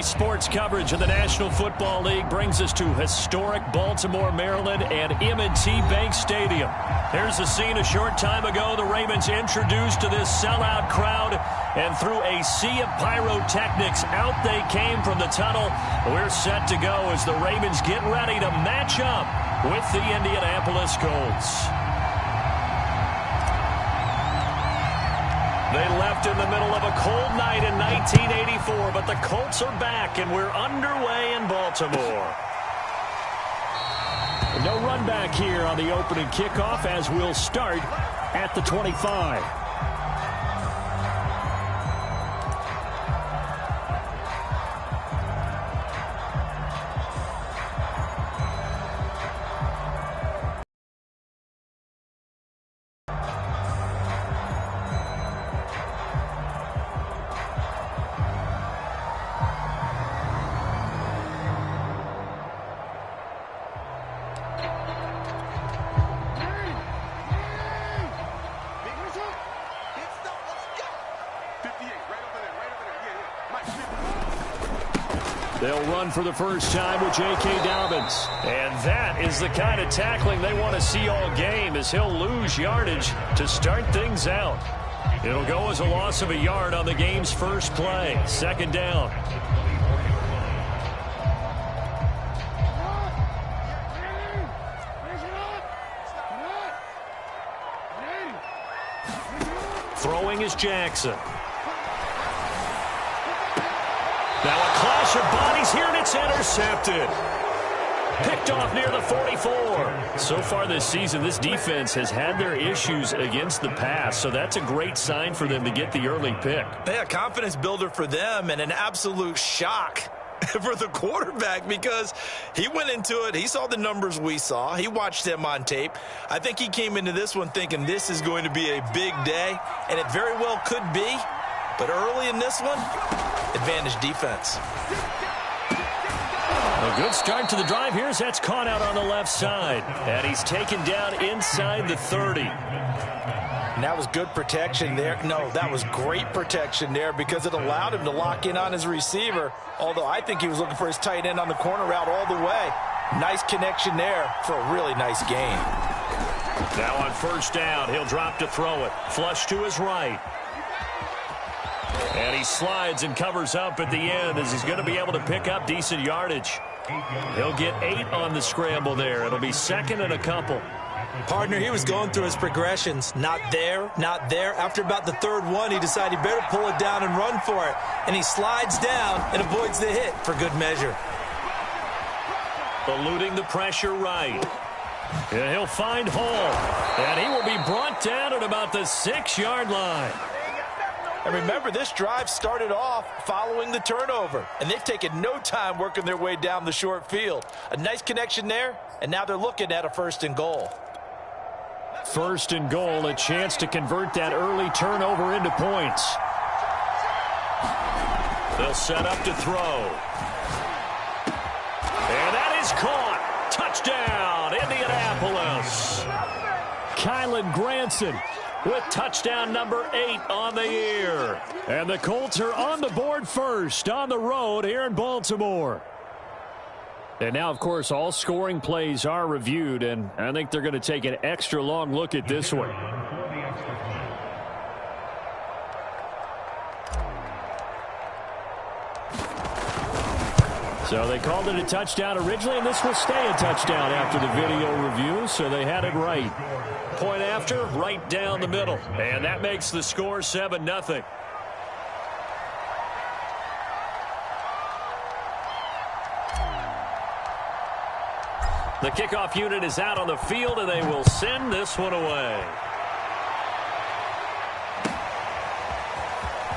Sports coverage of the National Football League brings us to historic Baltimore, Maryland, and M&T Bank Stadium. Here's the scene a short time ago. The Ravens introduced to this sellout crowd, and through a sea of pyrotechnics, out they came from the tunnel. We're set to go as the Ravens get ready to match up with the Indianapolis Colts. They left in the middle of a cold night in 1984, but the Colts are back, and we're underway in Baltimore. No run back here on the opening kickoff as we'll start at the 25. They'll run for the first time with J.K. Dobbins. And that is the kind of tackling they want to see all game, as he'll lose yardage to start things out. It'll go as a loss of a yard on the game's first play. Second down. Throwing is Jackson. Now a clash of bodies here, and it's intercepted. Picked off near the 44. So far this season, this defense has had their issues against the pass, so that's a great sign for them to get the early pick. Yeah, confidence builder for them, and an absolute shock for the quarterback, because he went into it, he saw the numbers we saw, he watched them on tape. I think he came into this one thinking this is going to be a big day, and it very well could be. But early in this one, advantage defense. A good start to the drive here as that's caught out on the left side. And he's taken down inside the 30. And that was good protection there. No, that was great protection there because it allowed him to lock in on his receiver. Although I think he was looking for his tight end on the corner route all the way. Nice connection there for a really nice gain. Now on first down, he'll drop to throw it. Flush to his right. And he slides and covers up at the end as he's going to be able to pick up decent yardage. He'll get 8 on the scramble there. It'll be second and a couple. Partner, he was going through his progressions. Not there, not there. After about the third one, he decided he better pull it down and run for it. And he slides down and avoids the hit for good measure. Eluding the pressure right. And he'll find Hall. And he will be brought down at about the 6-yard line. And remember, this drive started off following the turnover. And they've taken no time working their way down the short field. A nice connection there, and now they're looking at a 1st and goal. 1st and goal, a chance to convert that early turnover into points. They'll set up to throw. And that is caught. Touchdown, Indianapolis. Kylan Granson with touchdown number 8 on the year. And the Colts are on the board first on the road here in Baltimore. And now, of course, all scoring plays are reviewed, and I think they're going to take an extra long look at this one. So they called it a touchdown originally, and this will stay a touchdown after the video review, so they had it right. Point after, right down the middle. And that makes the score 7-0. The kickoff unit is out on the field, and they will send this one away.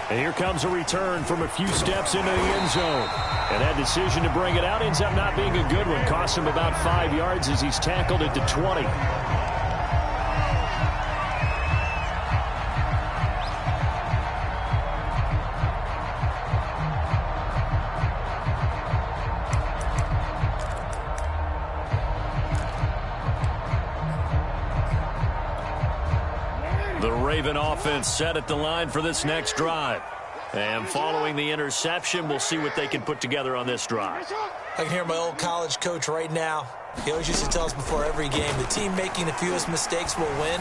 And here comes a return from a few steps into the end zone. And that decision to bring it out ends up not being a good one. Costs him about 5 yards as he's tackled at the 20. The Raven offense set at the line for this next drive. And following the interception, we'll see what they can put together on this drive. I can hear my old college coach right now. He always used to tell us before every game, the team making the fewest mistakes will win.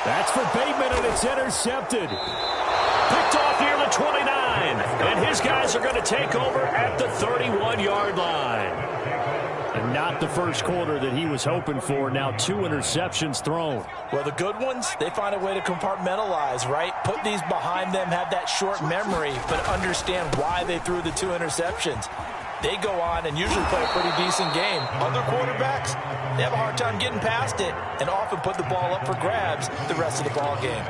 That's for Bateman, and it's intercepted. Picked off near the 29. And his guys are going to take over at the 31-yard line. And not the first quarter that he was hoping for. Now 2 interceptions thrown. Well, the good ones, they find a way to compartmentalize, right? Put these behind them, have that short memory, but understand why they threw the 2 interceptions. They go on and usually play a pretty decent game. Other quarterbacks, they have a hard time getting past it and often put the ball up for grabs the rest of the ball game.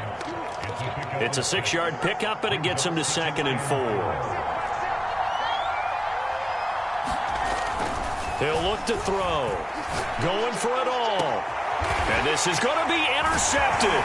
It's a 6-yard pickup, and it gets him to 2nd and 4. He'll look to throw. Going for it all. And this is going to be intercepted.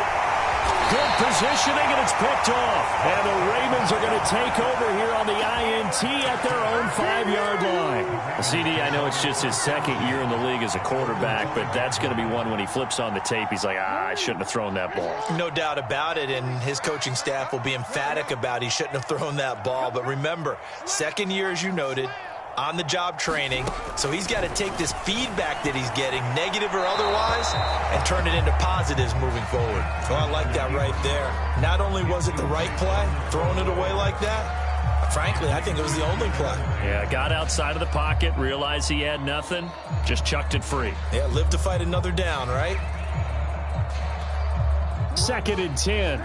Good positioning, and it's picked off. And the Ravens are going to take over here on the INT at their own 5-yard line. CD, I know it's just his 2nd year in the league as a quarterback, but that's going to be one when he flips on the tape. He's like, I shouldn't have thrown that ball. No doubt about it, and his coaching staff will be emphatic about he shouldn't have thrown that ball. But remember, 2nd year, as you noted, on-the-job training, so he's got to take this feedback that he's getting, negative or otherwise, and turn it into positives moving forward. Well, I like that right there. Not only was it the right play, throwing it away like that, frankly, I think it was the only play. Yeah, got outside of the pocket, realized he had nothing, just chucked it free. Yeah, live to fight another down, right? 2nd and 10.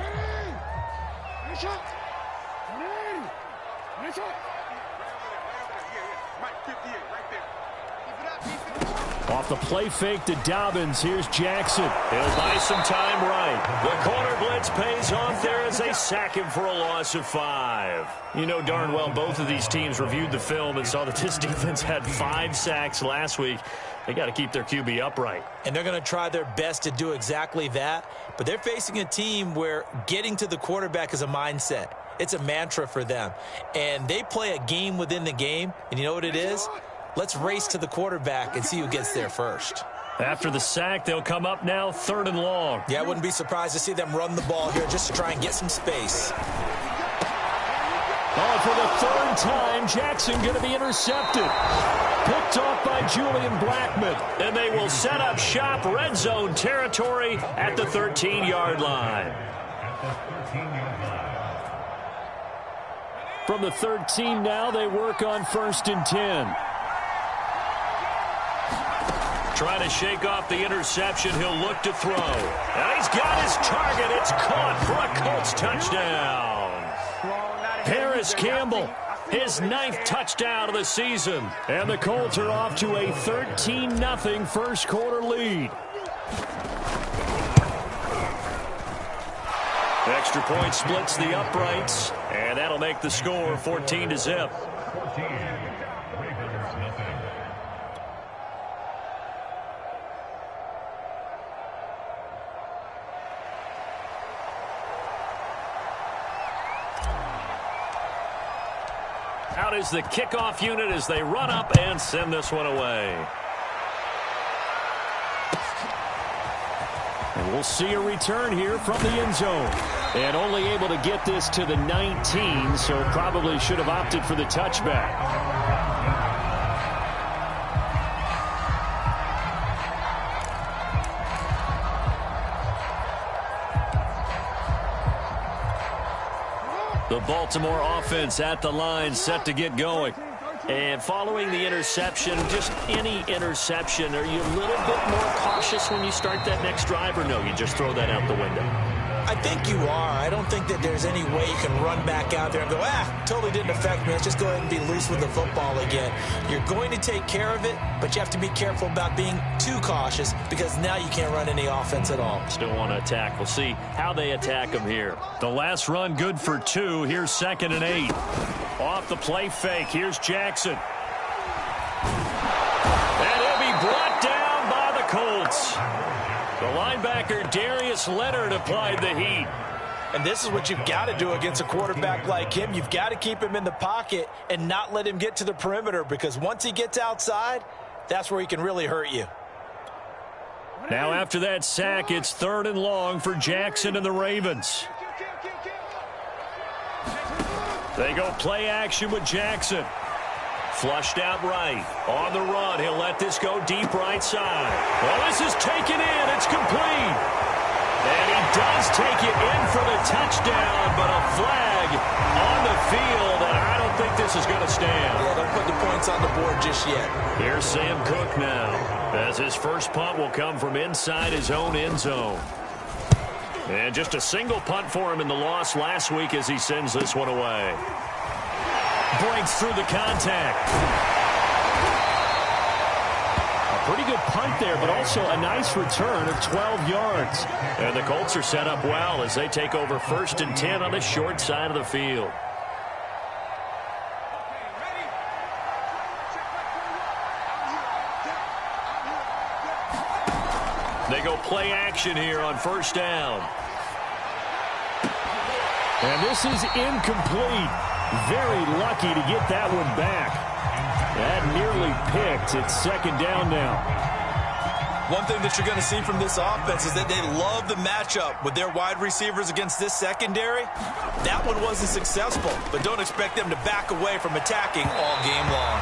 Off the play fake to Dobbins. Here's Jackson. He'll buy some time right. The corner blitz pays off there as they sack him for a loss of 5. You know darn well both of these teams reviewed the film and saw that this defense had 5 sacks last week. They got to keep their QB upright. And they're going to try their best to do exactly that. But they're facing a team where getting to the quarterback is a mindset. It's a mantra for them. And they play a game within the game. And you know what it is? Let's race to the quarterback and see who gets there first. After the sack, they'll come up now 3rd and long. Yeah, I wouldn't be surprised to see them run the ball here just to try and get some space. Oh, for the 3rd time, Jackson going to be intercepted. Picked off by Julian Blackmon. And they will set up shop, red zone territory at the 13-yard line. From the 13 now, they work on 1st and 10. Trying to shake off the interception. He'll look to throw. And he's got his target. It's caught for a Colts touchdown. Paris Campbell, his 9th touchdown of the season. And the Colts are off to a 13-0 first quarter lead. Extra point splits the uprights. And that'll make the score 14-0. Out is the kickoff unit as they run up and send this one away. And we'll see a return here from the end zone. And only able to get this to the 19, so probably should have opted for the touchback. The Baltimore offense at the line, set to get going. And following the interception, just any interception, are you a little bit more cautious when you start that next drive, or no, you just throw that out the window? I think you are. I don't think that there's any way you can run back out there and go, totally didn't affect me. Let's just go ahead and be loose with the football again. You're going to take care of it, but you have to be careful about being too cautious because now you can't run any offense at all. Still want to attack. We'll see how they attack them here. The last run good for 2. Here's 2nd and 8. Off the play fake. Here's Jackson. And he'll be brought down by the Colts. The linebacker, Darius Leonard, applied the heat. And this is what you've got to do against a quarterback like him. You've got to keep him in the pocket and not let him get to the perimeter, because once he gets outside, that's where he can really hurt you. Now after that sack, it's 3rd and long for Jackson and the Ravens. They go play action with Jackson. Flushed out right. On the run. He'll let this go deep right side. Well, this is taken in. It's complete. And he does take it in for the touchdown, but a flag on the field, and I don't think this is going to stand. Yeah, don't put the points on the board just yet. Here's Sam Cook now, as his first punt will come from inside his own end zone. And just a single punt for him in the loss last week as he sends this one away. Breaks through the contact. A pretty good punt there, but also a nice return of 12 yards. And the Colts are set up well as they take over 1st and 10 on the short side of the field. They go play action here on 1st down. And this is incomplete. Very lucky to get that one back. That nearly picked. It's 2nd down now. One thing that you're going to see from this offense is that they love the matchup with their wide receivers against this secondary. That one wasn't successful, but don't expect them to back away from attacking all game long.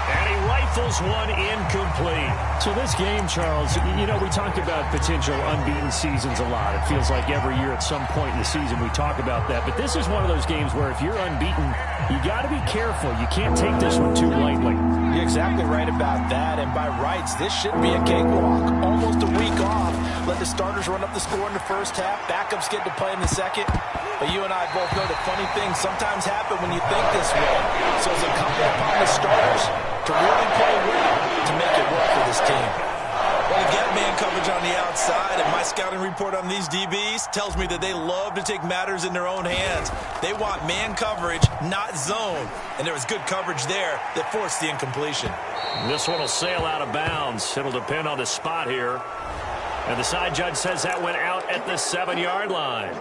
And he rifles one incomplete. So this game, Charles, you know, we talk about potential unbeaten seasons a lot. It feels like every year at some point in the season we talk about that. But this is one of those games where if you're unbeaten, you got to be careful. You can't take this one too lightly. You're exactly right about that. And by rights, this should be a cakewalk. Almost a week off. Let the starters run up the score in the first half. Backups get to play in the second. But you and I both know that funny things sometimes happen when you think this way. So it's incumbent upon the starters to really play well to make it work for this team. Well, they get man coverage on the outside, and my scouting report on these DBs tells me that they love to take matters in their own hands. They want man coverage, not zone. And there was good coverage there that forced the incompletion. This one will sail out of bounds. It'll depend on the spot here. And the side judge says that went out at the 7-yard line.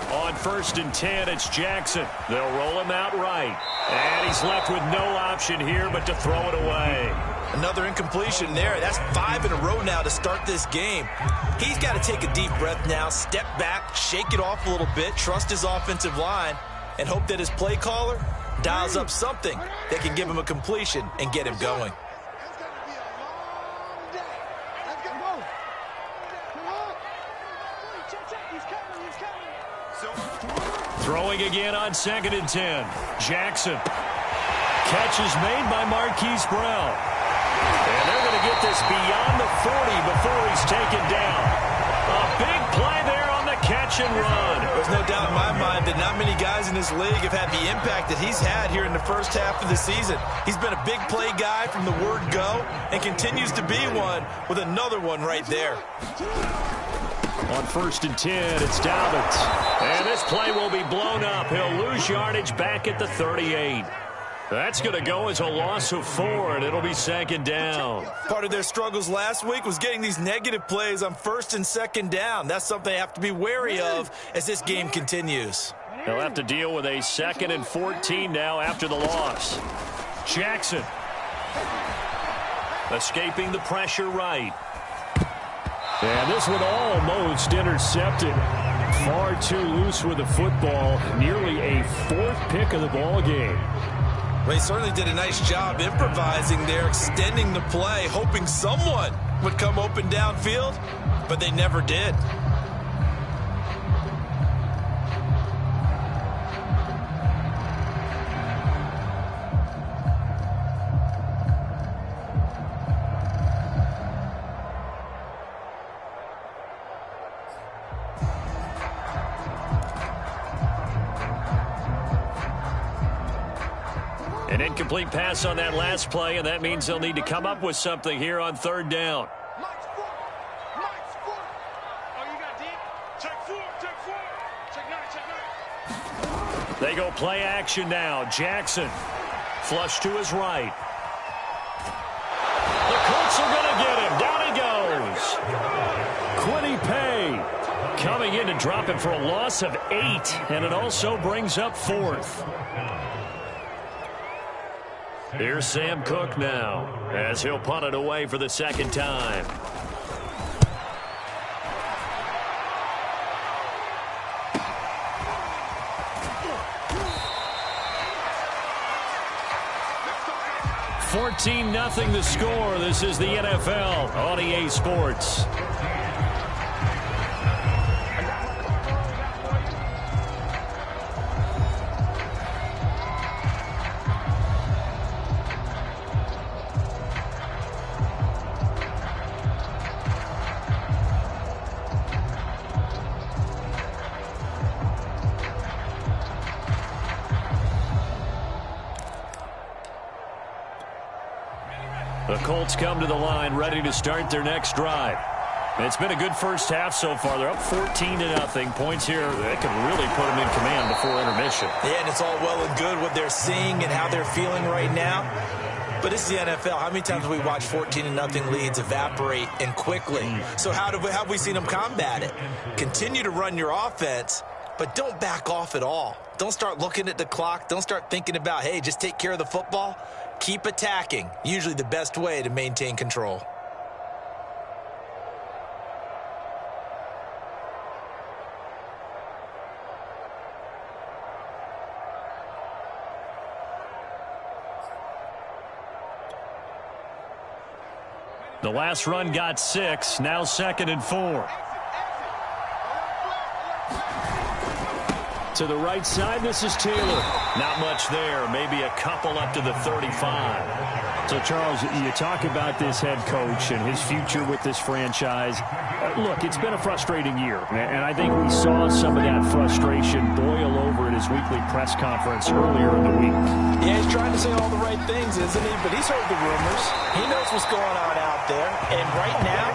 On 1st and 10, it's Jackson. They'll roll him out right. And he's left with no option here but to throw it away. Another incompletion there. That's 5 in a row now to start this game. He's got to take a deep breath now, step back, shake it off a little bit, trust his offensive line, and hope that his play caller dials up something that can give him a completion and get him going. Throwing again on 2nd and 10. Jackson. Catch is made by Marquise Brown. And they're going to get this beyond the 40 before he's taken down. A big play there on the catch and run. There's no doubt in my mind that not many guys in this league have had the impact that he's had here in the first half of the season. He's been a big play guy from the word go and continues to be one with another one right there. On 1st and 10, it's Dobbins. And this play will be blown up. He'll lose yardage back at the 38. That's going to go as a loss of 4, and it'll be 2nd down. Part of their struggles last week was getting these negative plays on 1st and 2nd down. That's something they have to be wary of as this game continues. They'll have to deal with a 2nd and 14 now after the loss. Jackson. Escaping the pressure right. And this one almost intercepted. Far too loose with the football. Nearly a 4th pick of the ball game. Well, he certainly did a nice job improvising there, extending the play, hoping someone would come open downfield, but they never did. An incomplete pass on that last play, and that means they'll need to come up with something here on 3rd down. They go play action now. Jackson. Flush to his right. The Colts are going to get him. Down he goes. Quiddy Pay coming in to to drop it for a loss of 8, and it also brings up 4th. Here's Sam Cook now as he'll punt it away for the second time. $14-0 the score. This is the NFL on EA Sports. The Colts come to the line ready to start their next drive. It's been a good first half so far. They're up 14-0. Points here that can really put them in command before intermission. Yeah, and it's all well and good what they're seeing and how they're feeling right now. But this is the NFL. How many times have we watched 14-0 leads evaporate and quickly? So how have we seen them combat it? Continue to run your offense, but don't back off at all. Don't start looking at the clock. Don't start thinking about, hey, just take care of the football. Keep attacking. Usually the best way to maintain control. The last run got 6. Now 2nd and 4. To the right side, this is Taylor. Not much there. Maybe a couple up to the 35. So, Charles, you talk about this head coach and his future with this franchise. Look, it's been a frustrating year, and I think we saw some of that frustration boil over at his weekly press conference earlier in the week. Yeah, he's trying to say all the right things, isn't he? But he's heard the rumors. He knows what's going on out there. And right now,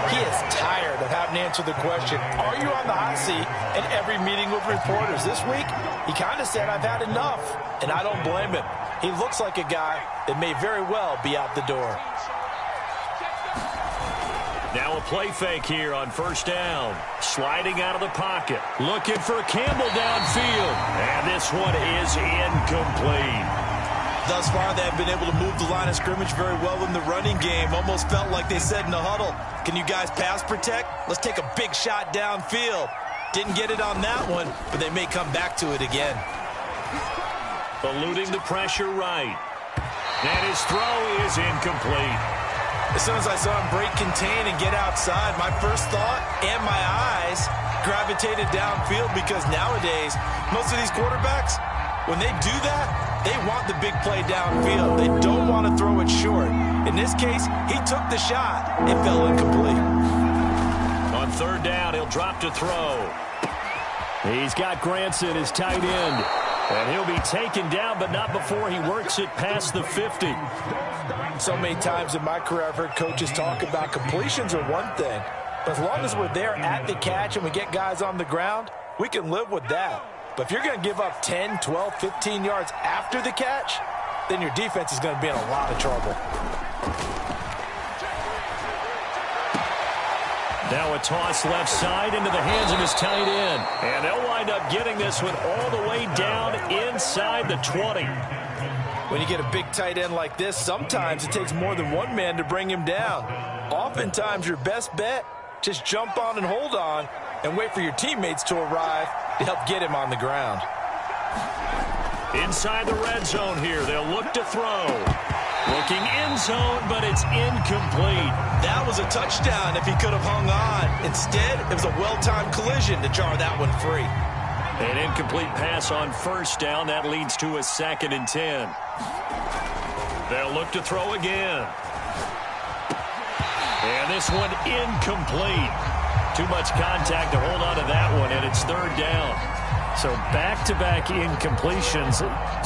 he is tired of having to answer the question, are you on the hot seat in every meeting with reporters? This week, he kind of said, I've had enough. And I don't blame him. He looks like a guy that may very well be out the door. Now a play fake here on first down. Sliding out of the pocket. Looking for Campbell downfield. And this one is incomplete. Thus far, they have been able to move the line of scrimmage very well in the running game. Almost felt like they said in the huddle, can you guys pass protect? Let's take a big shot downfield. Didn't get it on that one, but they may come back to it again. Eluding the pressure right. And his throw is incomplete. As soon as I saw him break contain and get outside, my first thought and my eyes gravitated downfield, because nowadays, most of these quarterbacks, when they do that, they want the big play downfield. They don't want to throw it short. In this case, he took the shot. It fell incomplete. On third down, he'll drop to throw. He's got Granson, his tight end. And he'll be taken down, but not before he works it past the 50. So many times in my career, I've heard coaches talk about completions are one thing. But as long as we're there at the catch and we get guys on the ground, we can live with that. But if you're going to give up 10, 12, 15 yards after the catch, then your defense is going to be in a lot of trouble. Now a toss left side into the hands of his tight end. And they'll wind up getting this one all the way down inside the 20. When you get a big tight end like this, sometimes it takes more than one man to bring him down. Oftentimes, your best bet, just jump on and hold on and wait for your teammates to arrive to help get him on the ground. Inside the red zone here, they'll look to throw. Looking end zone, but it's incomplete. That was a touchdown if he could have hung on. Instead, it was a well-timed collision to jar that one free. An incomplete pass on first down. That leads to a 2nd and 10. They'll look to throw again. And this one incomplete. Too much contact to hold on to that one, and it's third down. So back-to-back incompletions.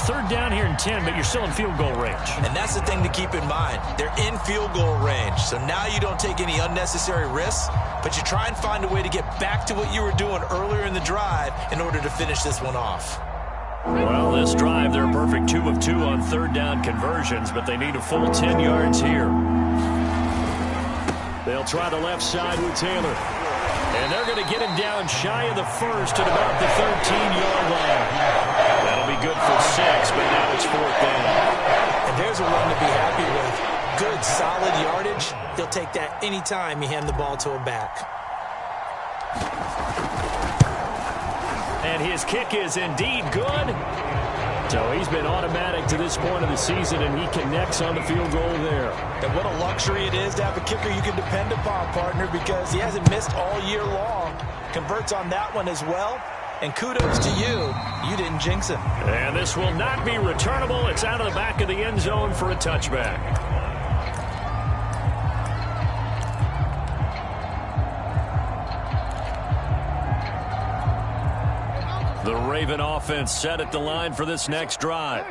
Third down here in 10, but you're still in field goal range. And that's the thing to keep in mind. They're in field goal range. So now you don't take any unnecessary risks, but you try and find a way to get back to what you were doing earlier in the drive in order to finish this one off. Well, this drive, they're a perfect 2 of 2 on third down conversions, but they need a full 10 yards here. They'll try the left side with Taylor. And they're going to get him down shy of the first at about the 13-yard line. That'll be good for 6, but now it's 4th down. And there's a run to be happy with. Good, solid yardage. He'll take that anytime you hand the ball to a back. And his kick is indeed good. So he's been automatic to this point of the season, and he connects on the field goal there. And what a luxury it is to have a kicker you can depend upon, partner, because he hasn't missed all year long. Converts on that one as well. And kudos to you. You didn't jinx him. And this will not be returnable. It's out of the back of the end zone for a touchback. The Raven offense set at the line for this next drive.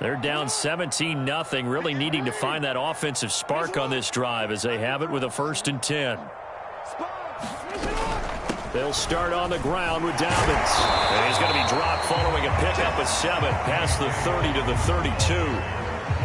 They're down 17-0, really needing to find that offensive spark on this drive as they have it with a 1st and 10. They'll start on the ground with Dobbins. And he's going to be dropped following a pickup of 7 past the 30 to the 32.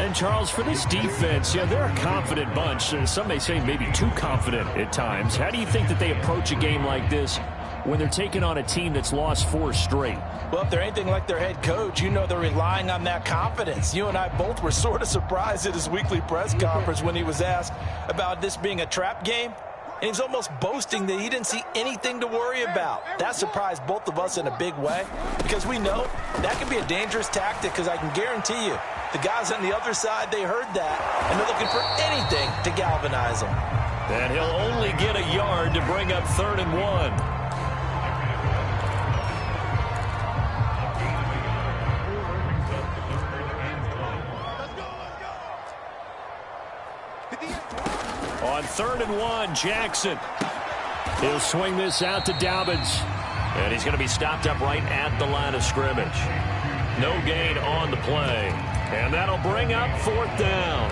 And, Charles, for this defense, they're a confident bunch. Some may say maybe too confident at times. How do you think that they approach a game like this when they're taking on a team that's lost 4 straight? Well, if they're anything like their head coach, you know they're relying on that confidence. You and I both were sort of surprised at his weekly press conference when he was asked about this being a trap game. And he was almost boasting that he didn't see anything to worry about. That surprised both of us in a big way because we know that can be a dangerous tactic because I can guarantee you the guys on the other side, they heard that, and they're looking for anything to galvanize them. And he'll only get a yard to bring up 3rd and 1. On 3rd and 1, Jackson. He'll swing this out to Dobbins. And he's going to be stopped up right at the line of scrimmage. No gain on the play. And that'll bring up 4th down.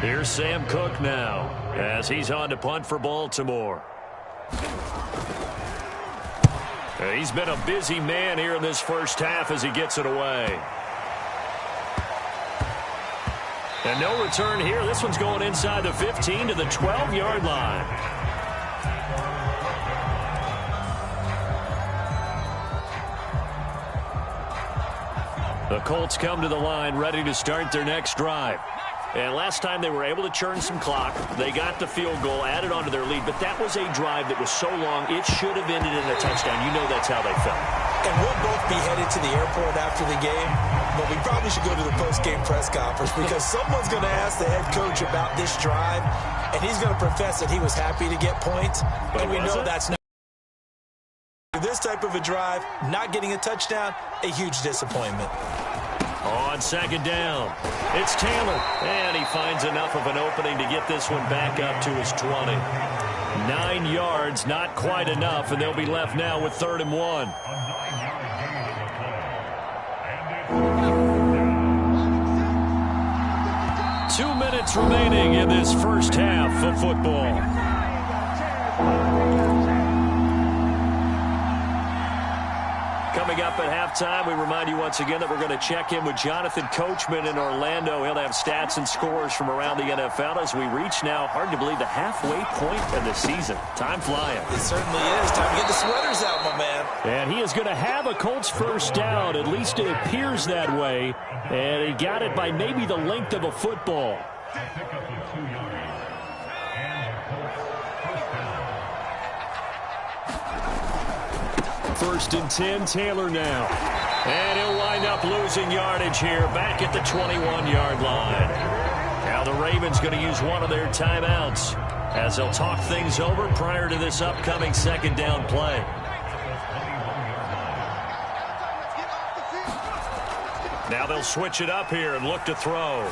Here's Sam Cook now as he's on to punt for Baltimore. He's been a busy man here in this first half as he gets it away. And no return here. This one's going inside the 15 to the 12-yard line. The Colts come to the line ready to start their next drive. And last time they were able to churn some clock. They got the field goal, added onto their lead. But that was a drive that was so long, it should have ended in a touchdown. You know that's how they felt. And we'll both be headed to the airport after the game. But we probably should go to the post-game press conference because someone's going to ask the head coach about this drive. And he's going to profess that he was happy to get points. But we know that's not. This type of a drive, not getting a touchdown, a huge disappointment. On 2nd down, it's Taylor, and he finds enough of an opening to get this one back up to his 20. 9 yards, not quite enough, and they'll be left now with 3rd and 1. Two minutes remaining in this first half of football. Coming up at halftime, we remind you once again that we're going to check in with Jonathan Coachman in Orlando. He'll have stats and scores from around the NFL as we reach now, hard to believe, the halfway point of the season. Time flying. It certainly is. Time to get the sweaters out, my man. And he is going to have a Colts first down. At least it appears that way. And he got it by maybe the length of a football. 1st and 10, Taylor now. And he'll wind up losing yardage here back at the 21-yard line. Now the Ravens going to use one of their timeouts as they'll talk things over prior to this upcoming 2nd down play. Now they'll switch it up here and look to throw.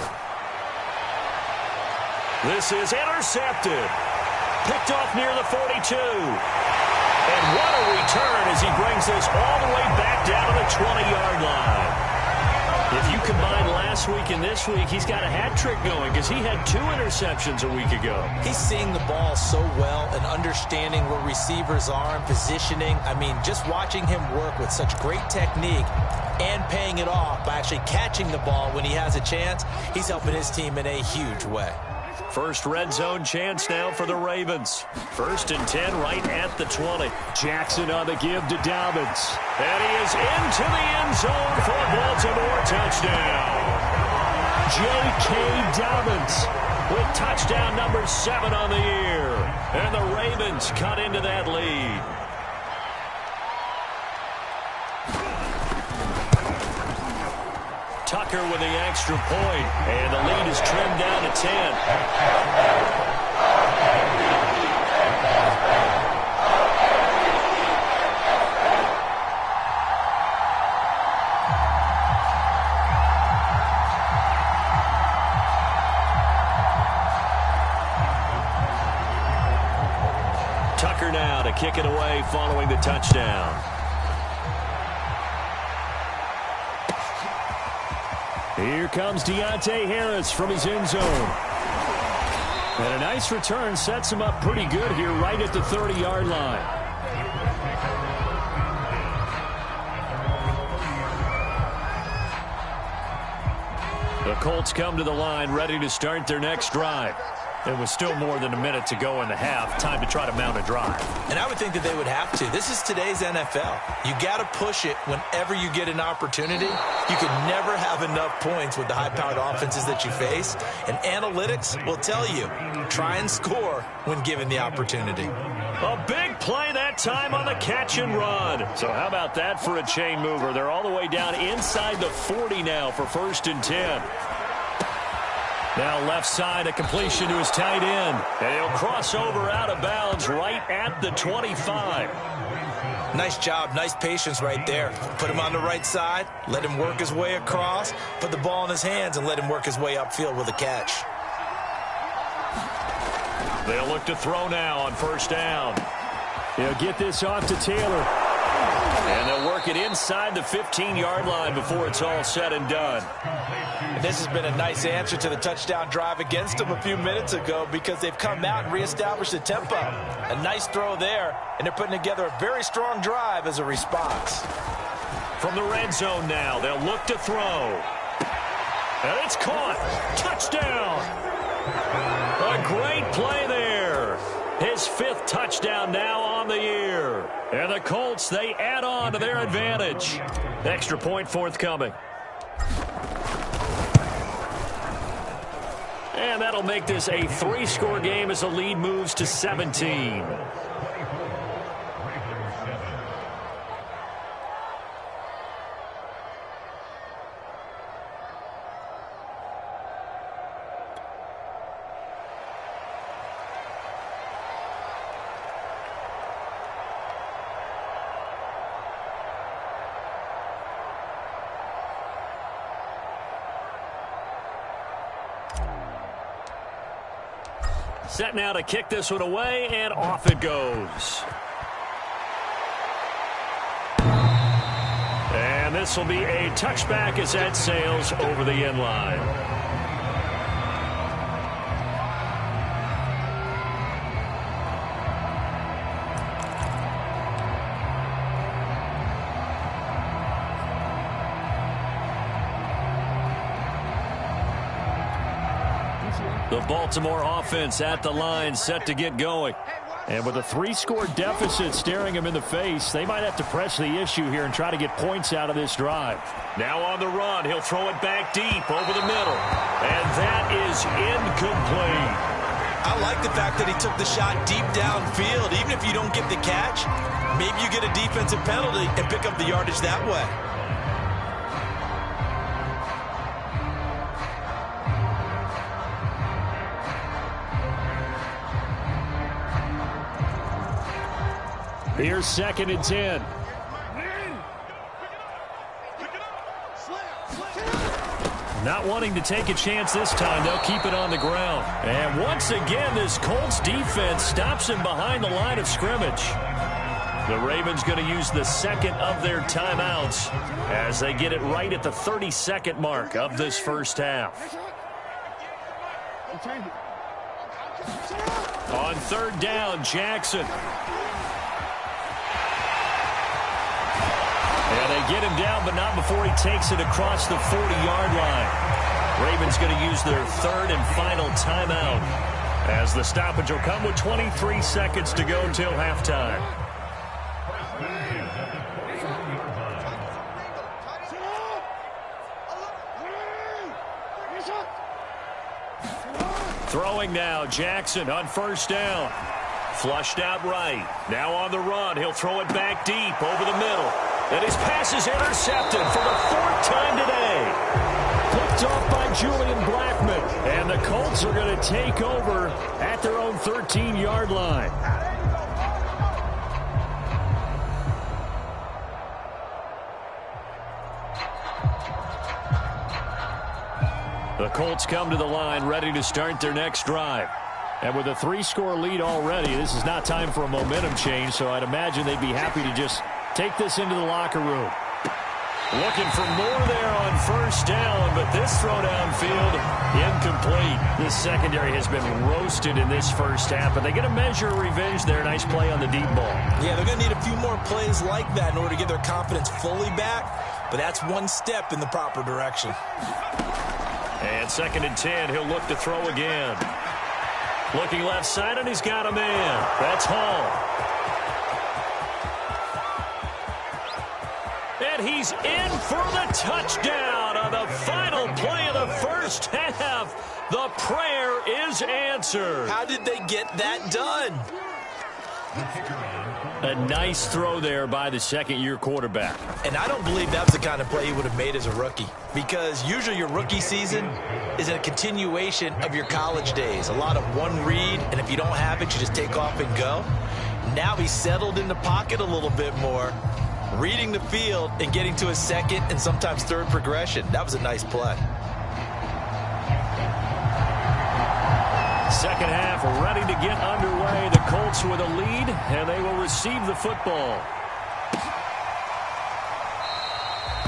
This is intercepted. Picked off near the 42. And what a return as he brings this all the way back down to the 20-yard line. If you combine last week and this week, he's got a hat trick going because he had 2 interceptions a week ago. He's seeing the ball so well and understanding where receivers are and positioning. I mean, just watching him work with such great technique and paying it off by actually catching the ball when he has a chance, he's helping his team in a huge way. First red zone chance now for the Ravens. 1st and 10 right at the 20. Jackson on the give to Dobbins. And he is into the end zone for Baltimore. Touchdown. J.K. Dobbins with touchdown number 7 on the year. And the Ravens cut into that lead. Tucker with the extra point, and the lead is trimmed down to 10. Tucker now to kick it away following the touchdown. Here comes Deontay Harris from his end zone. And a nice return sets him up pretty good here right at the 30-yard line. The Colts come to the line ready to start their next drive. It was still more than a minute to go in the half. Time to try to mount a drive. And I would think that they would have to. This is today's NFL. You got to push it whenever you get an opportunity. You can never have enough points with the high-powered offenses that you face. And analytics will tell you, try and score when given the opportunity. A big play that time on the catch and run. So how about that for a chain mover? They're all the way down inside the 40 now for 1st and 10. Now left side, a completion to his tight end. And he'll cross over out of bounds right at the 25. Nice job, nice patience right there. Put him on the right side, let him work his way across, put the ball in his hands, and let him work his way upfield with a catch. They'll look to throw now on 1st down. They'll get this off to Taylor. And they'll work it inside the 15-yard line before it's all said and done. And this has been a nice answer to the touchdown drive against them a few minutes ago because they've come out and reestablished the tempo. A nice throw there, and they're putting together a very strong drive as a response. From the red zone now, they'll look to throw. And it's caught. Touchdown. A great play there. His 5th touchdown now on the year. And the Colts, they add on to their advantage. Extra point forthcoming. And that'll make this a 3-score game as the lead moves to 17. Set now to kick this one away, and off it goes. And this will be a touchback as that sails over the end line. The Baltimore offense at the line, set to get going. And with a 3-score deficit staring them in the face, they might have to press the issue here and try to get points out of this drive. Now on the run, he'll throw it back deep over the middle. And that is incomplete. I like the fact that he took the shot deep downfield. Even if you don't get the catch, maybe you get a defensive penalty and pick up the yardage that way. Here's 2nd and 10. Not wanting to take a chance this time, they'll keep it on the ground. And once again, this Colts defense stops him behind the line of scrimmage. The Ravens going to use the second of their timeouts as they get it right at the 32nd mark of this first half. On third down, Jackson. Yeah, they get him down, but not before he takes it across the 40-yard line. Ravens going to use their third and final timeout as the stoppage will come with 23 seconds to go till halftime. Throwing now, Jackson on first down. Flushed out right. Now on the run. He'll throw it back deep over the middle. And his pass is intercepted for the fourth time today. Picked off by Julian Blackmon. And the Colts are going to take over at their own 13-yard line. The Colts come to the line ready to start their next drive. And with a 3-score lead already, this is not time for a momentum change, so I'd imagine they'd be happy to just take this into the locker room. Looking for more there on first down, but this throw downfield incomplete. This secondary has been roasted in this first half, but they get a measure of revenge there. Nice play on the deep ball. Yeah, they're going to need a few more plays like that in order to get their confidence fully back, but that's one step in the proper direction. And 2nd and 10, he'll look to throw again. Looking left side, and he's got a man. That's Hall. And he's in for the touchdown on the final play of the first half. The prayer is answered. How did they get that done? A nice throw there by the second-year quarterback. And I don't believe that was the kind of play he would have made as a rookie, because usually your rookie season is a continuation of your college days. A lot of one read, and if you don't have it, you just take off and go. Now he's settled in the pocket a little bit more, reading the field and getting to his second and sometimes third progression. That was a nice play. Second half ready to get underway. The Colts with a lead, and they will receive the football.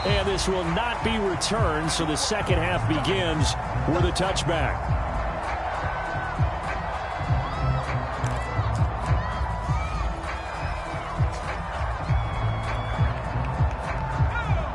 And this will not be returned, so the second half begins with a touchback.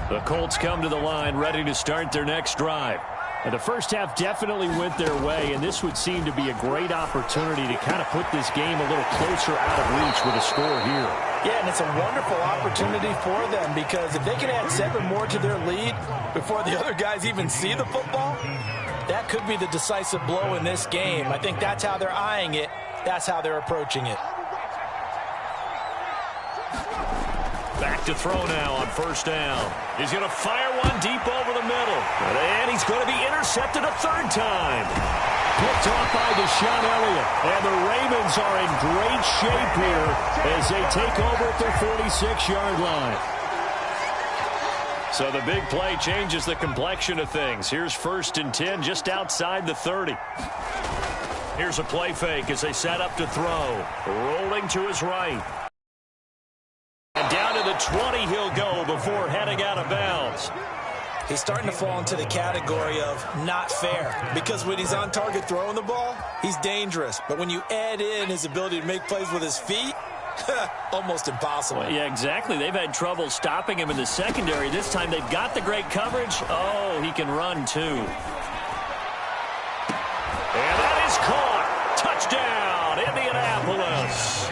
The Colts come to the line ready to start their next drive. And the first half definitely went their way, and this would seem to be a great opportunity to kind of put this game a little closer out of reach with a score here. Yeah, and it's a wonderful opportunity for them, because if they can add 7 more to their lead before the other guys even see the football, that could be the decisive blow in this game. I think that's how they're eyeing it. That's how they're approaching it. Back to throw now on first down. He's going to fire one deep over the middle. And he's going to be intercepted a third time. Picked off by Deshaun Elliott. And the Ravens are in great shape here as they take over at their 46-yard line. So the big play changes the complexion of things. Here's 1st and 10 just outside the 30. Here's a play fake as they set up to throw. Rolling to his right. And down to the 20 he'll go before heading out of bounds. He's starting to fall into the category of not fair, because when he's on target throwing the ball, he's dangerous. But when you add in his ability to make plays with his feet, almost impossible. Well, yeah, exactly. They've had trouble stopping him in the secondary. This time they've got the great coverage. Oh, he can run too. And that is caught. Touchdown, Indianapolis.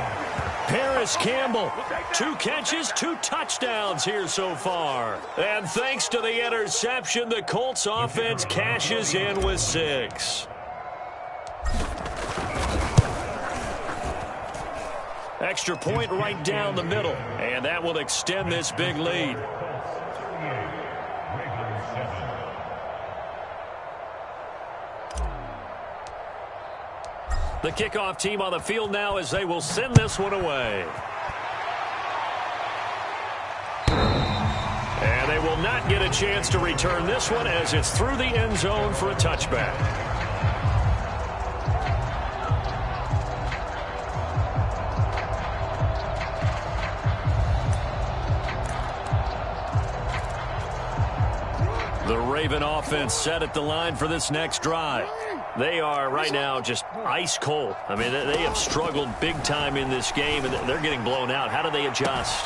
Paris Campbell, 2 catches, 2 touchdowns here so far. And thanks to the interception, the Colts offense cashes in with 6. Extra point right down the middle, and that will extend this big lead. The kickoff team on the field now as they will send this one away. And they will not get a chance to return this one as it's through the end zone for a touchback. Raven offense set at the line for this next drive. They are right now just ice cold. I mean, they have struggled big time in this game, and they're getting blown out. How do they adjust?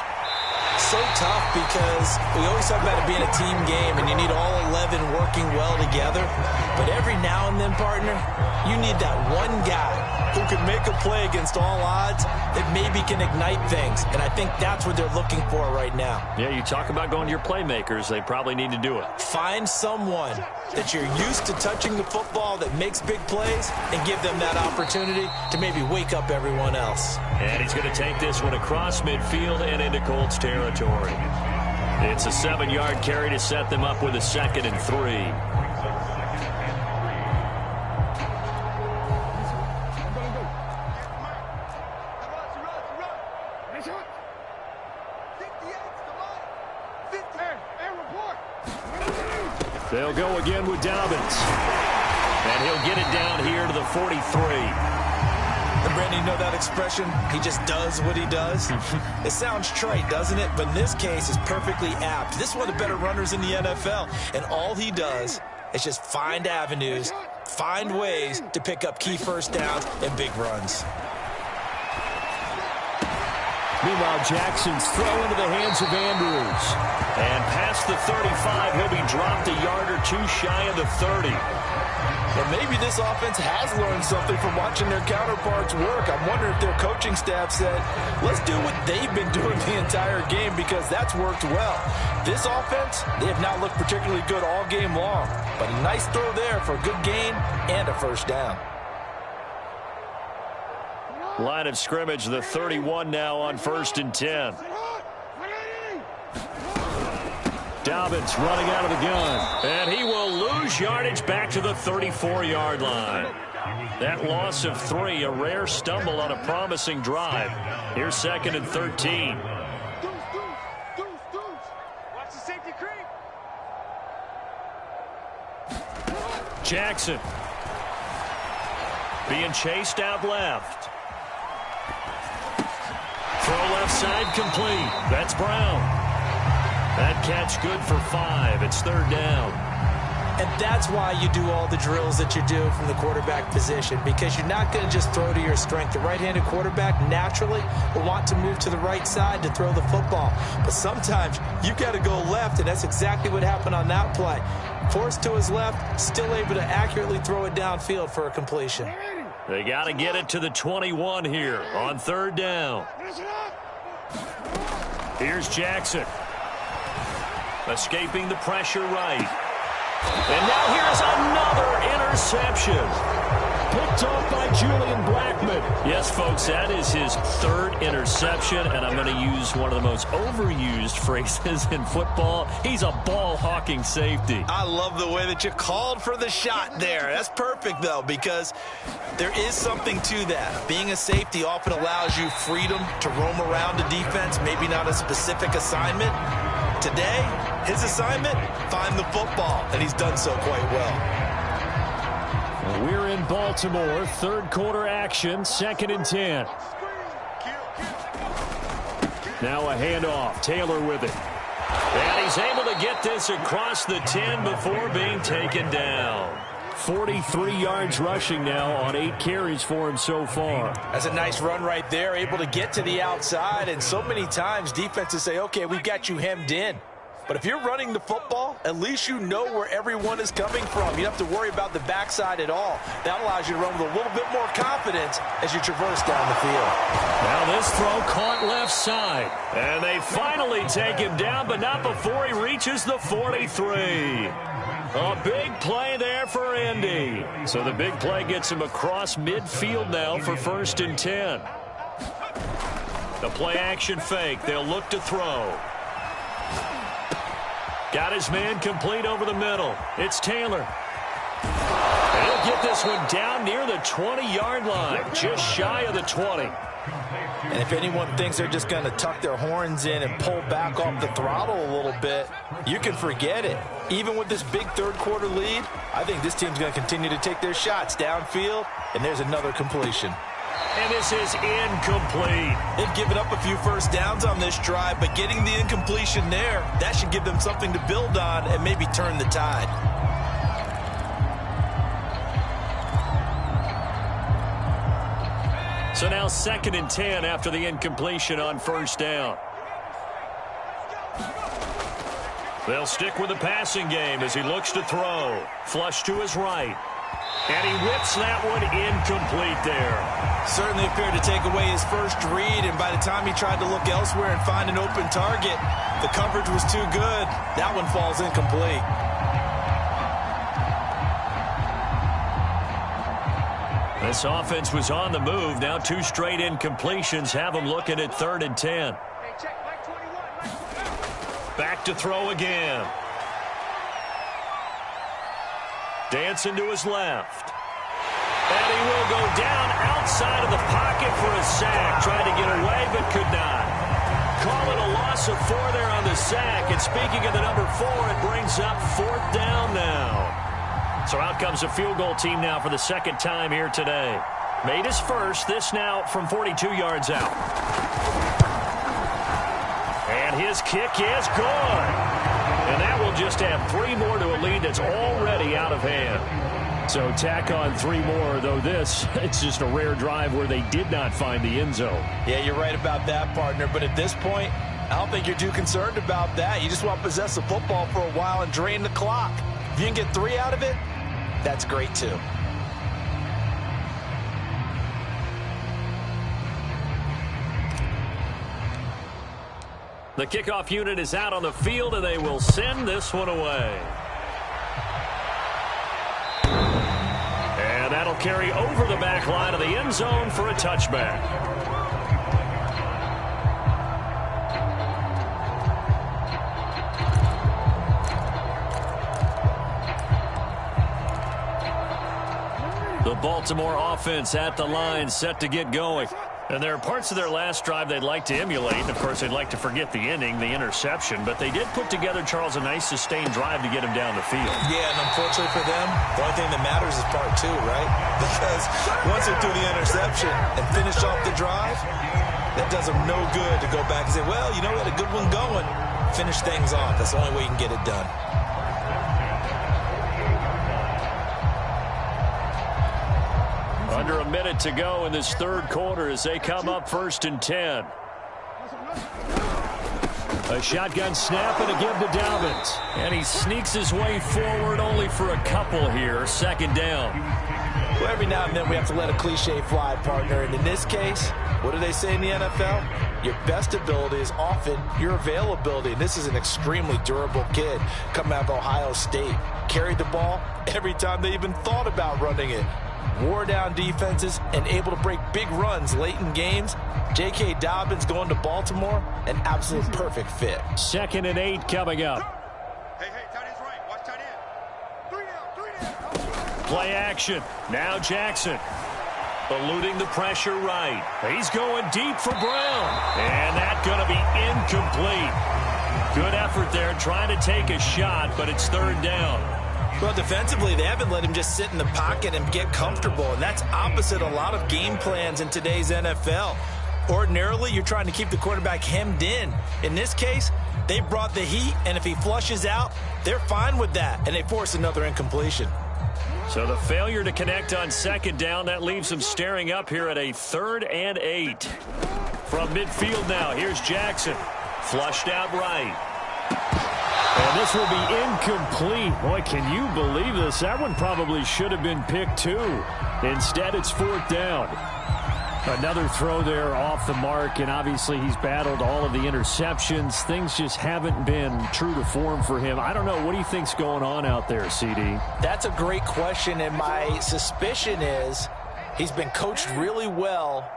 So tough because we always talk about it being a team game, and you need all 11 working well together. But every now and then, partner, you need that one guy who can make a play against all odds that maybe can ignite things. And I think that's what they're looking for right now. Yeah, you talk about going to your playmakers. They probably need to do it. Find someone that you're used to touching the football that makes big plays and give them that opportunity to maybe wake up everyone else. And he's going to take this one across midfield and into Colts territory. It's a 7-yard carry to set them up with a 2nd and 3. They'll go again with Dobbins. And he'll get it down here to the 43. And Brandon, you know that expression? He just does what he does. It sounds trite, doesn't it? But in this case, it's perfectly apt. This is one of the better runners in the NFL. And all he does is just find avenues, find ways to pick up key first downs and big runs. Meanwhile, Jackson's throw into the hands of Andrews. And past the 35, he'll be dropped a yard or two shy of the 30. And maybe this offense has learned something from watching their counterparts work. I'm wondering if their coaching staff said, let's do what they've been doing the entire game because that's worked well. This offense, they have not looked particularly good all game long. But a nice throw there for a good gain and a first down. Line of scrimmage, the 31 now on 1st and 10. Dobbins running out of the gun. And he will lose yardage back to the 34-yard line. That loss of 3, a rare stumble on a promising drive. Here's 2nd and 13. Watch the safety creep. Jackson being chased out left. Throw left side complete. That's Brown. That catch good for 5. It's 3rd down. And that's why you do all the drills that you do from the quarterback position, because you're not going to just throw to your strength. The right-handed quarterback naturally will want to move to the right side to throw the football. But sometimes you got to go left, and that's exactly what happened on that play. Forced to his left, still able to accurately throw it downfield for a completion. They got to get it to the 21 here on 3rd down. Here's Jackson. Escaping the pressure right. And now here's another interception. Picked off by Julian Blackmon. Yes, folks, that is his 3rd interception, and I'm going to use one of the most overused phrases in football. He's a ball-hawking safety. I love the way that you called for the shot there. That's perfect, though, because there is something to that. Being a safety often allows you freedom to roam around a defense, maybe not a specific assignment. Today, his assignment, find the football, and he's done so quite well. We're in Baltimore, 3rd quarter action, 2nd and 10. Now a handoff, Taylor with it. And he's able to get this across the 10 before being taken down. 43 yards rushing now on 8 carries for him so far. That's a nice run right there, able to get to the outside, and so many times defenses say, okay, we've got you hemmed in. But if you're running the football, at least you know where everyone is coming from. You don't have to worry about the backside at all. That allows you to run with a little bit more confidence as you traverse down the field. Now this throw caught left side. And they finally take him down, but not before he reaches the 43. A big play there for Indy. So the big play gets him across midfield now for 1st and 10. The play action fake. They'll look to throw. Got his man complete over the middle. It's Taylor. And he'll get this one down near the 20-yard line, just shy of the 20. And if anyone thinks they're just going to tuck their horns in and pull back off the throttle a little bit, you can forget it. Even with this big 3rd quarter lead, I think this team's going to continue to take their shots downfield, and there's another completion. And this is incomplete. They've given up a few first downs on this drive, but getting the incompletion there, that should give them something to build on and maybe turn the tide. So now 2nd and 10 after the incompletion on first down. They'll stick with the passing game as he looks to throw. Flush to his right. And he whips that one incomplete there. Certainly appeared to take away his first read, and by the time he tried to look elsewhere and find an open target, the coverage was too good. That one falls incomplete. This offense was on the move. Now 2 straight incompletions have them looking at 3rd and 10. Back to throw again. Dancing to his left. And he will go down outside of the pocket for a sack. Tried to get away but could not. Call it a loss of 4 there on the sack. And speaking of the number 4, it brings up 4th down now. So out comes a field goal team now for the 2nd time here today. Made his first. This now from 42 yards out. And his kick is good. And that will just add 3 more to a lead that's already out of hand. So tack on 3 more, though it's just a rare drive where they did not find the end zone. Yeah, you're right about that, partner. But at this point, I don't think you're too concerned about that. You just want to possess the football for a while and drain the clock. If you can get 3 out of it, that's great too. The kickoff unit is out on the field, and they will send this one away. And that'll carry over the back line of the end zone for a touchback. The Baltimore offense at the line, set to get going. And there are parts of their last drive they'd like to emulate. And, of course, they'd like to forget the ending, the interception. But they did put together, Charles, a nice sustained drive to get him down the field. Yeah, and unfortunately for them, the only thing that matters is part 2, right? Because once they threw the interception and finished off the drive, that does them no good to go back and say, well, you know, we had a good one going. Finish things off. That's the only way you can get it done. Under a minute to go in this 3rd quarter as they come up 1st and 10. A shotgun snap and a give to Dobbins. And he sneaks his way forward only for a couple here. 2nd down. Well, every now and then we have to let a cliche fly, partner. And in this case, what do they say in the NFL? Your best ability is often your availability. And this is an extremely durable kid coming out of Ohio State. Carried the ball every time they even thought about running it. Wore down defenses and able to break big runs late in games. J.K. Dobbins going to Baltimore, an absolute perfect fit. 2nd and 8 coming up. Hey, tight end's right. Watch tight end. 3 down. Play action. Now Jackson. Eluding the pressure right. He's going deep for Brown. And that's going to be incomplete. Good effort there trying to take a shot, but it's 3rd down. Well, defensively, they haven't let him just sit in the pocket and get comfortable, and that's opposite a lot of game plans in today's NFL. Ordinarily, you're trying to keep the quarterback hemmed in. In this case, they brought the heat, and if he flushes out, they're fine with that, and they force another incompletion. So the failure to connect on 2nd down, that leaves them staring up here at a 3rd and 8. From midfield now, here's Jackson. Flushed out right. And this will be incomplete. Boy, can you believe this? That one probably should have been picked too. Instead, it's 4th down. Another throw there off the mark, and obviously he's battled all of the interceptions. Things just haven't been true to form for him. I don't know. What do you think's going on out there, CD? That's a great question, and my suspicion is he's been coached really well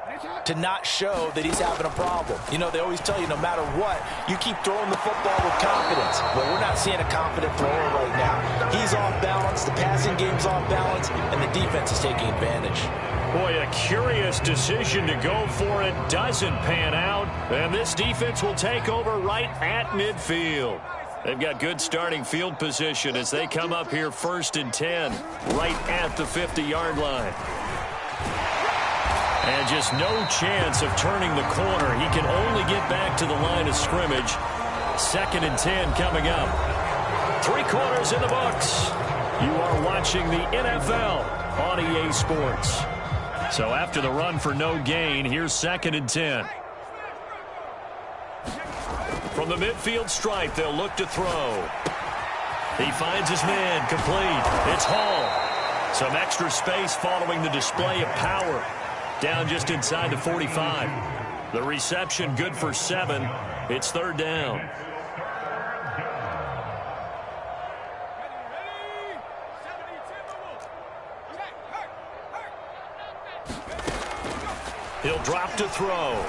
to not show that he's having a problem. You know, they always tell you no matter what, you keep throwing the football with confidence. Well, we're not seeing a confident thrower right now. He's off balance, the passing game's off balance, and the defense is taking advantage. Boy, a curious decision to go for it. Doesn't pan out, and this defense will take over right at midfield. They've got good starting field position as they come up here 1st and 10, right at the 50-yard line. And just no chance of turning the corner. He can only get back to the line of scrimmage. 2nd and 10 coming up. 3 quarters in the books. You are watching the NFL on EA Sports. So after the run for no gain, here's 2nd and 10. From the midfield stripe, they'll look to throw. He finds his man, complete. It's Hall. Some extra space following the display of power. Down just inside the 45. The reception good for 7. It's 3rd down. He'll drop to throw.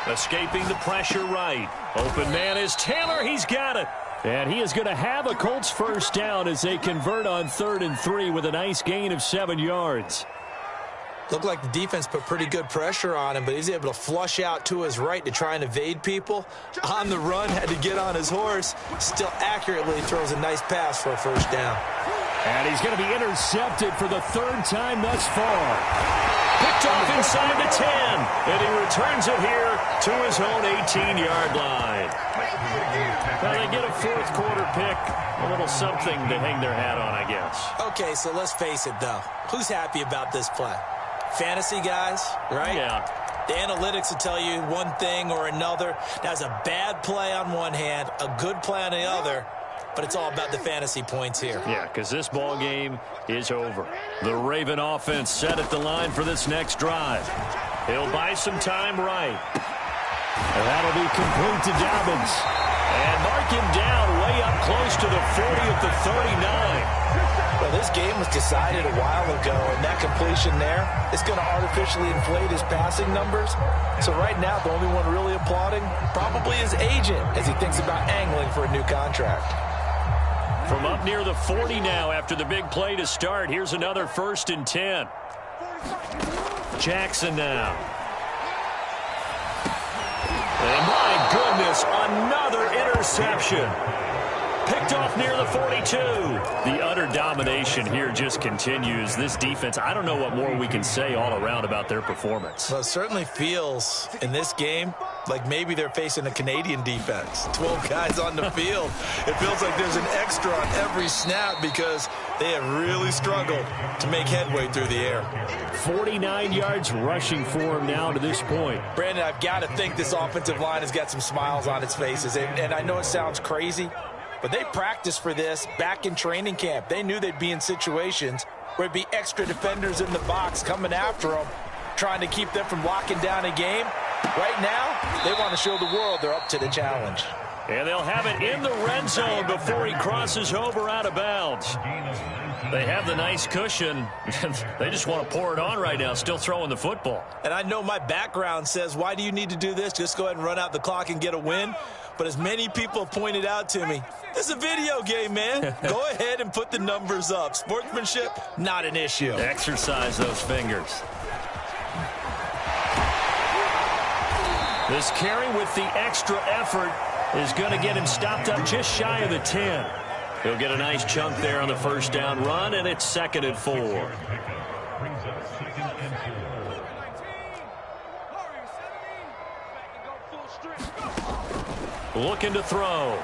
Escaping the pressure right. Open man is Taylor. He's got it. And he is going to have a Colts first down as they convert on 3rd and 3 with a nice gain of 7 yards. Looked like the defense put pretty good pressure on him, but he's able to flush out to his right to try and evade people. On the run, had to get on his horse. Still accurately throws a nice pass for a first down. And he's going to be intercepted for the 3rd time thus far. Picked off inside the 10. And he returns it here to his own 18-yard line. Well, they get a 4th quarter pick. A little something to hang their hat on, I guess. Okay, so let's face it, though. Who's happy about this play? Fantasy guys, right? Yeah. The analytics will tell you one thing or another. That's a bad play on one hand, a good play on the other, but it's all about the fantasy points here. Yeah, because this ball game is over. The Raven offense set at the line for this next drive. He'll buy some time right. And that'll be complete to Dobbins. And mark him down way up close to the 40 at the 39. Well, this game was decided a while ago, and that completion there is going to artificially inflate his passing numbers. So right now, the only one really applauding probably his agent as he thinks about angling for a new contract. From up near the 40 now after the big play to start, here's another 1st and 10. Jackson now. And my goodness, another interception. Picked off near the 42. The utter domination here just continues. This defense, I don't know what more we can say all around about their performance. Well, it certainly feels in this game like maybe they're facing a Canadian defense. 12 guys on the field. It feels like there's an extra on every snap because they have really struggled to make headway through the air. 49 yards rushing for him now to this point. Brandon, I've got to think this offensive line has got some smiles on its faces. And I know it sounds crazy, but they practiced for this back in training camp. They knew they'd be in situations where it'd be extra defenders in the box coming after them, trying to keep them from locking down a game. Right now, they want to show the world they're up to the challenge. And they'll have it in the red zone before he crosses over out of bounds. They have the nice cushion. They just want to pour it on right now, still throwing the football. And I know my background says, why do you need to do this? Just go ahead and run out the clock and get a win. But as many people have pointed out to me, this is a video game, man. Go ahead and put the numbers up. Sportsmanship, not an issue. Exercise those fingers. This carry with the extra effort is going to get him stopped up just shy of the 10. He'll get a nice chunk there on the first down run, and it's 2nd and 4. Looking to throw.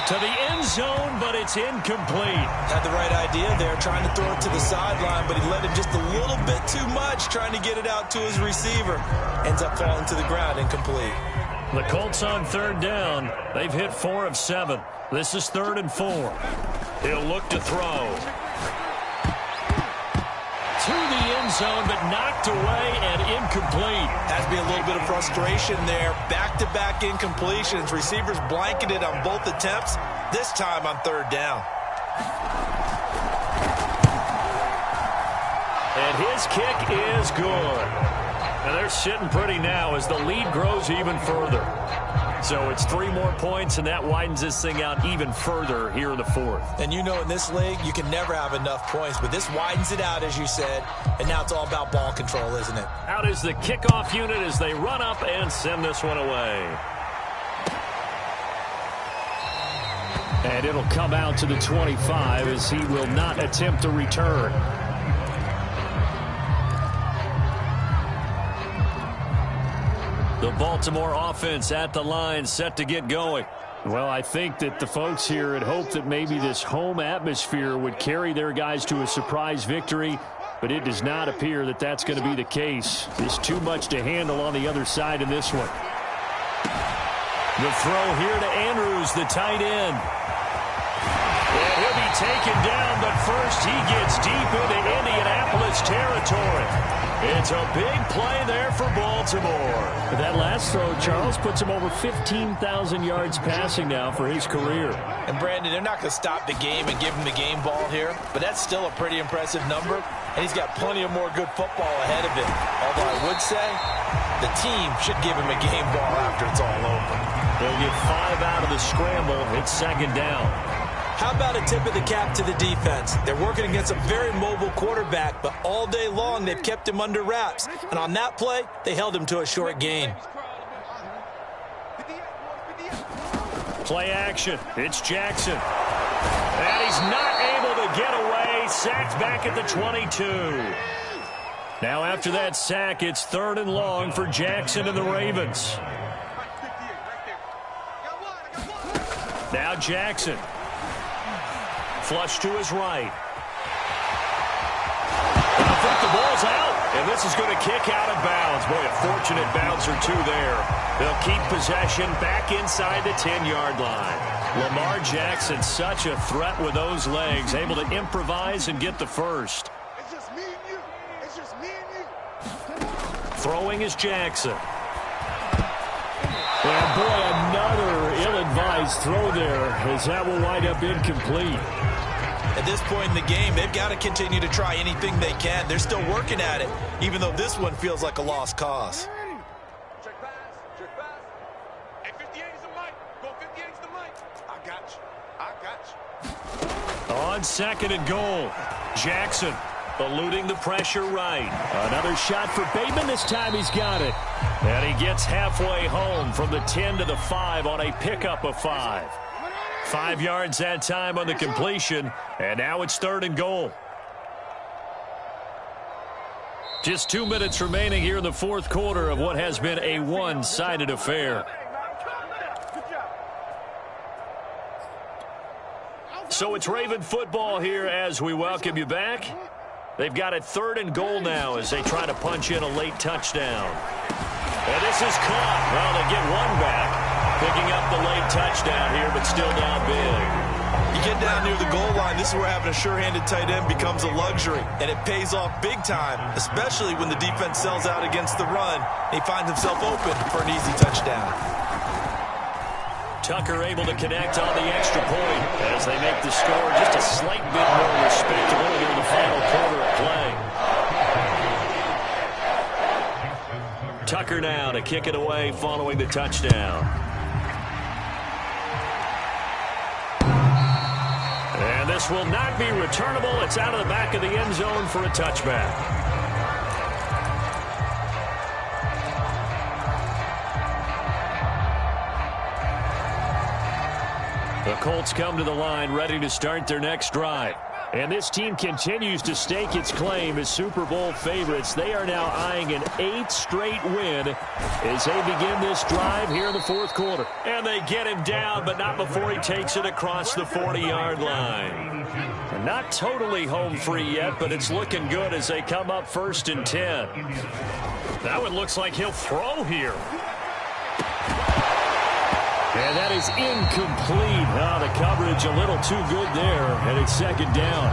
To the end zone, but it's incomplete. Had the right idea there, trying to throw it to the sideline, but he let him just a little bit too much, trying to get it out to his receiver. Ends up falling to the ground, incomplete. The Colts on 3rd down. They've hit 4 of 7. This is 3rd and 4. He'll look to throw. To the end zone, but knocked away and incomplete. Has to be a little bit of frustration there. Back-to-back incompletions. Receivers blanketed on both attempts, this time on 3rd down. And his kick is good. And they're sitting pretty now as the lead grows even further. So it's 3 more points, and that widens this thing out even further here in the 4th. And you know in this league, you can never have enough points, but this widens it out, as you said, and now it's all about ball control, isn't it? Out is the kickoff unit as they run up and send this one away. And it'll come out to the 25 as he will not attempt a return. The Baltimore offense at the line, set to get going. Well, I think that the folks here had hoped that maybe this home atmosphere would carry their guys to a surprise victory, but it does not appear that that's going to be the case. There's too much to handle on the other side in this one. The throw here to Andrews, the tight end. And he'll be taken down, but first he gets deep into Indianapolis territory. It's a big play there for Baltimore. That last throw, Charles, puts him over 15,000 yards passing now for his career. And, Brandon, they're not going to stop the game and give him the game ball here, but that's still a pretty impressive number, and he's got plenty of more good football ahead of him. Although I would say the team should give him a game ball after it's all over. They'll get 5 out of the scramble. It's second down. How about a tip of the cap to the defense? They're working against a very mobile quarterback, but all day long they've kept him under wraps. And on that play, they held him to a short gain. Play action. It's Jackson. And he's not able to get away. Sacked back at the 22. Now after that sack, it's 3rd and long for Jackson and the Ravens. Now Jackson. Flush to his right. And I think the ball's out. And this is going to kick out of bounds. Boy, a fortunate bounce or two there. They'll keep possession back inside the 10-yard line. Lamar Jackson, such a threat with those legs, able to improvise and get the first. It's just me and you. It's just me and you. Throwing is Jackson. And boy, another ill-advised throw there, as that will wind up incomplete. At this point in the game, they've got to continue to try anything they can. They're still working at it, even though this one feels like a lost cause. Check pass. Check pass. Hey, 58 is the mic. Go 58 is the mic. I got you. I got you. On 2nd and goal, Jackson eluding the pressure right. Another shot for Bateman. This time he's got it. And he gets halfway home from the 10 to the 5 on a pickup of 5. 5 yards that time on the completion, and now it's 3rd and goal. Just 2 minutes remaining here in the 4th quarter of what has been a one-sided affair. So it's Raven football here as we welcome you back. They've got it 3rd and goal now as they try to punch in a late touchdown. And this is caught. Well, they get one back, picking up the late touchdown here, but still down big. You get down near the goal line, this is where having a sure-handed tight end becomes a luxury, and it pays off big time, especially when the defense sells out against the run, and he finds himself open for an easy touchdown. Tucker able to connect on the extra point as they make the score just a slight bit more respectable here in the final quarter of play. Tucker now to kick it away following the touchdown. And this will not be returnable. It's out of the back of the end zone for a touchback. The Colts come to the line ready to start their next drive. And this team continues to stake its claim as Super Bowl favorites. They are now eyeing an 8th straight win as they begin this drive here in the 4th quarter. And they get him down, but not before he takes it across the 40-yard line. And not totally home free yet, but it's looking good as they come up 1st and 10. That one looks like he'll throw here. And that is incomplete. Oh, the coverage a little too good there, and it's 2nd down.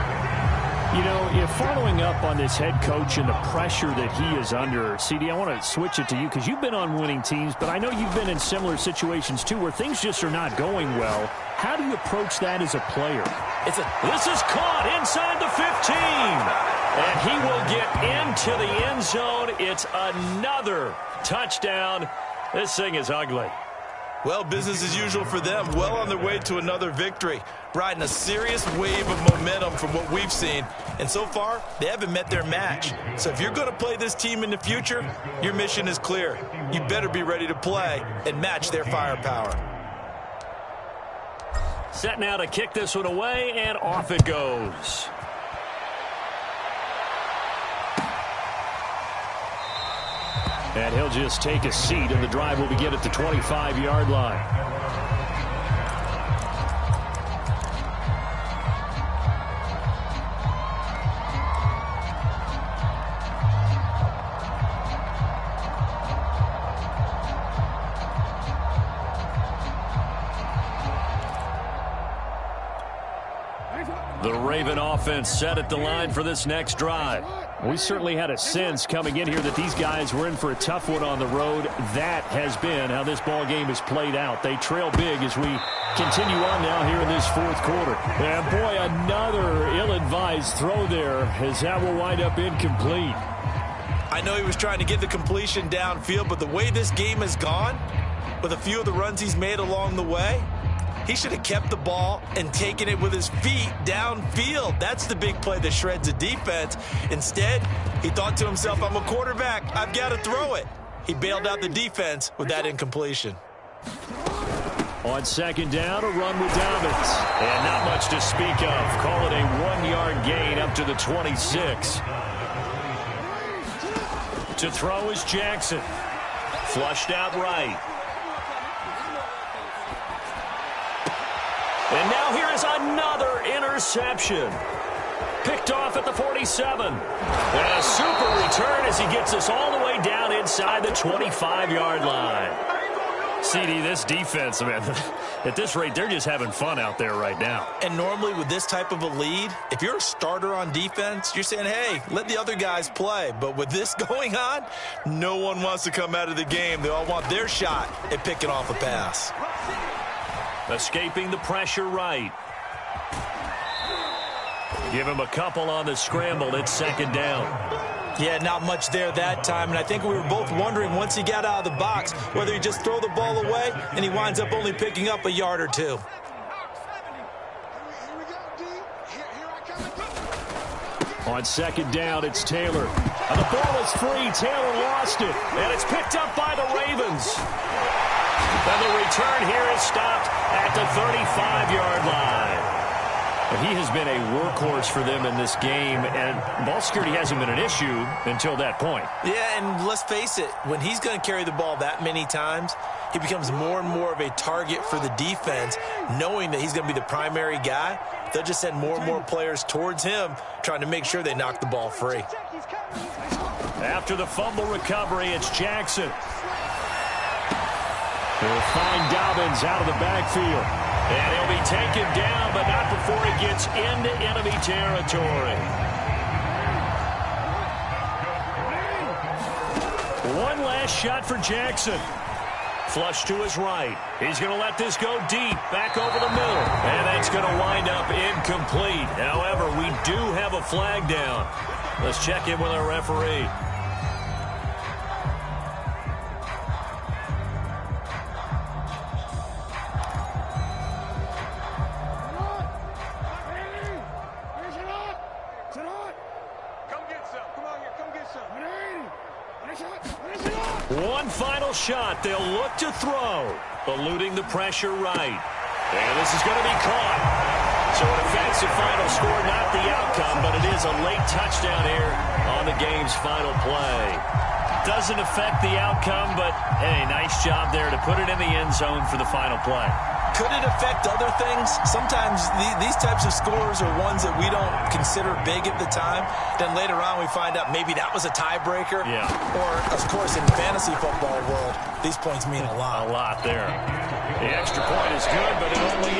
You know, following up on this head coach and the pressure that he is under, CD, I want to switch it to you because you've been on winning teams, but I know you've been in similar situations too where things just are not going well. How do you approach that as a player? This is caught inside the 15. And he will get into the end zone. It's another touchdown. This thing is ugly. Well, business as usual for them. Well on their way to another victory. Riding a serious wave of momentum from what we've seen. And so far, they haven't met their match. So if you're going to play this team in the future, your mission is clear. You better be ready to play and match their firepower. Set now to kick this one away, and off it goes. And he'll just take a seat, and the drive will begin at the 25-yard line. The Raven offense set at the line for this next drive. We certainly had a sense coming in here that these guys were in for a tough one on the road. That has been how this ball game has played out. They trail big as we continue on now here in this fourth quarter. And boy, another ill-advised throw there as that will wind up incomplete. I know he was trying to get the completion downfield, but the way this game has gone, with a few of the runs he's made along the way, he should have kept the ball and taken it with his feet downfield. That's the big play that shreds the defense. Instead, he thought to himself, I'm a quarterback. I've got to throw it. He bailed out the defense with that incompletion. On second down, a run with Dobbins. And not much to speak of. Call it a 1-yard gain up to the 26. To throw is Jackson. Flushed out right. And now here is another interception. Picked off at the 47. And a super return as he gets us all the way down inside the 25-yard line. CD, this defense, man, at this rate, they're just having fun out there right now. And normally with this type of a lead, if you're a starter on defense, you're saying, hey, let the other guys play. But with this going on, no one wants to come out of the game. They all want their shot at picking off a pass. Escaping the pressure right. Give him a couple on the scramble. It's second down. Yeah, not much there that time. And I think we were both wondering once he got out of the box whether he just throw the ball away and he winds up only picking up a yard or two. On second down, it's Taylor. And the ball is free. Taylor lost it. And it's picked up by the Ravens. And the return here is stopped at the 35-yard line. He has been a workhorse for them in this game, and ball security hasn't been an issue until that point. Yeah, and let's face it, when he's going to carry the ball that many times, he becomes more and more of a target for the defense, knowing that he's going to be the primary guy. They'll just send more and more players towards him, trying to make sure they knock the ball free. After the fumble recovery, it's Jackson. He'll find Dobbins out of the backfield. And he'll be taken down, but not before he gets into enemy territory. One last shot for Jackson. Flush to his right. He's going to let this go deep, back over the middle. And that's going to wind up incomplete. However, we do have a flag down. Let's check in with our referee. One final shot. They'll look to throw. Eluding the pressure right. And this is going to be caught. So it affects the final score, not the outcome, but it is a late touchdown here on the game's final play. Doesn't affect the outcome, but, hey, nice job there to put it in the end zone for the final play. Could it affect other things? Sometimes these types of scores are ones that we don't consider big at the time. Then later on we find out maybe that was a tiebreaker. Yeah. Or, of course, in the fantasy football world, these points mean a lot. A lot there. The extra point is good, but it only